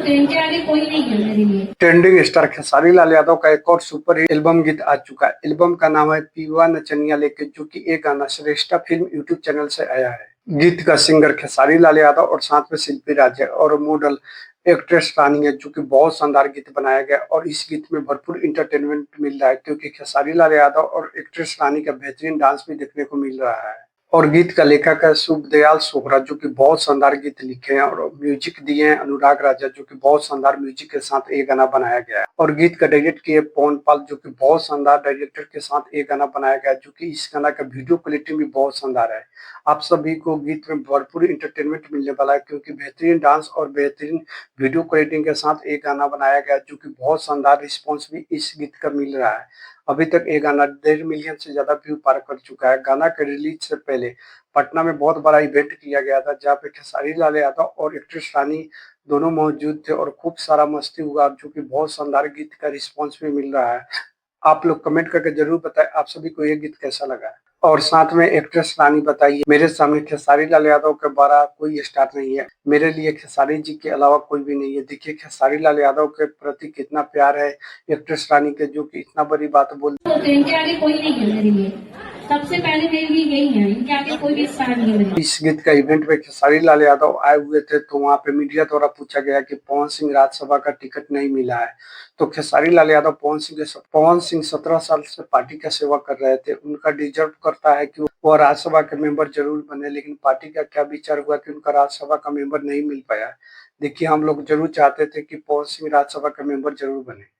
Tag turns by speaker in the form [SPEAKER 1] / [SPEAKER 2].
[SPEAKER 1] Train के आगे कोई नहीं है मेरे लिए।
[SPEAKER 2] ट्रेंडिंग स्टार खेसारी लाल यादव का एक और सुपर हिट एल्बम गीत आ चुका है। एल्बम का नाम है पीवा नचनिया लेके, जो कि एक गाना श्रेष्ठा फिल्म यूट्यूब चैनल से आया है। गीत का सिंगर खेसारी लाल यादव और साथ में शिल्पी राज है और मॉडल एक्ट्रेस रानी है, जो कि बहुत शानदार गीत बनाया गया और इस गीत में भरपूर इंटरटेनमेंट मिल रहा है, क्योंकि खेसारी लाल यादव और एक्ट्रेस रानी का बेहतरीन डांस भी देखने को मिल रहा है। और गीत का लेखक है शुभ दयाल सोहरा, जो कि बहुत शानदार गीत लिखे हैं, और म्यूजिक दिए हैं अनुराग राजा, जो कि बहुत शानदार म्यूजिक के साथ ये गाना बनाया गया है। और गीत का डायरेक्ट किए पवन पाल, जो कि बहुत शानदार डायरेक्टर के साथ ये गाना बनाया गया है, जो कि इस गाना का वीडियो क्वालिटी भी बहुत शानदार है। आप सभी को गीत में भरपूर इंटरटेनमेंट मिलने वाला है, क्योंकि बेहतरीन डांस और बेहतरीन वीडियो क्वालिटी के साथ एक गाना बनाया गया है, जो कि बहुत शानदार रिस्पॉन्स भी इस गीत का मिल रहा है। अभी तक ये गाना 1.5 मिलियन से ज्यादा व्यू पार कर चुका है। गाना के रिलीज से पहले पटना में बहुत बड़ा इवेंट किया गया था, जहाँ पे खेसारी लाल यादव और एक्ट्रेस रानी दोनों मौजूद थे और खूब सारा मस्ती हुआ, जो कि बहुत शानदार गीत का रिस्पॉन्स भी मिल रहा है। आप लोग कमेंट करके जरूर बताएं आप सभी को ये गीत कैसा लगा है। और साथ में एक्ट्रेस रानी बताइए, मेरे सामने खेसारी लाल यादव के बड़ा कोई स्टार नहीं है, मेरे लिए खेसारी जी के अलावा कोई भी नहीं है। देखिए खेसारी लाल यादव के प्रति कितना प्यार है एक्ट्रेस रानी के, जो कि इतना बड़ी बात बोल।
[SPEAKER 1] तो ट्रेन के आगे कोई नहीं है मेरे लिए, सबसे पहले मेरे लिए यही है, इनके आगे कोई भी स्टार नहीं है मेरे लिए।
[SPEAKER 2] इस गीत का इवेंट में खेसारी लाल यादव आए हुए थे, तो वहां पे मीडिया द्वारा पूछा गया कि पवन सिंह राज्यसभा का टिकट नहीं मिला है, तो खेसारी लाल यादव पवन सिंह 17 साल से पार्टी का सेवा कर रहे थे, उनका डिजर्व करता है कि वो राज्यसभा के मेंबर जरूर बने, लेकिन पार्टी का क्या विचार हुआ कि उनका राज्यसभा का मेंबर नहीं मिल पाया। देखिए हम लोग जरूर चाहते थे कि पवन सिंह राज्यसभा का मेंबर जरूर बने।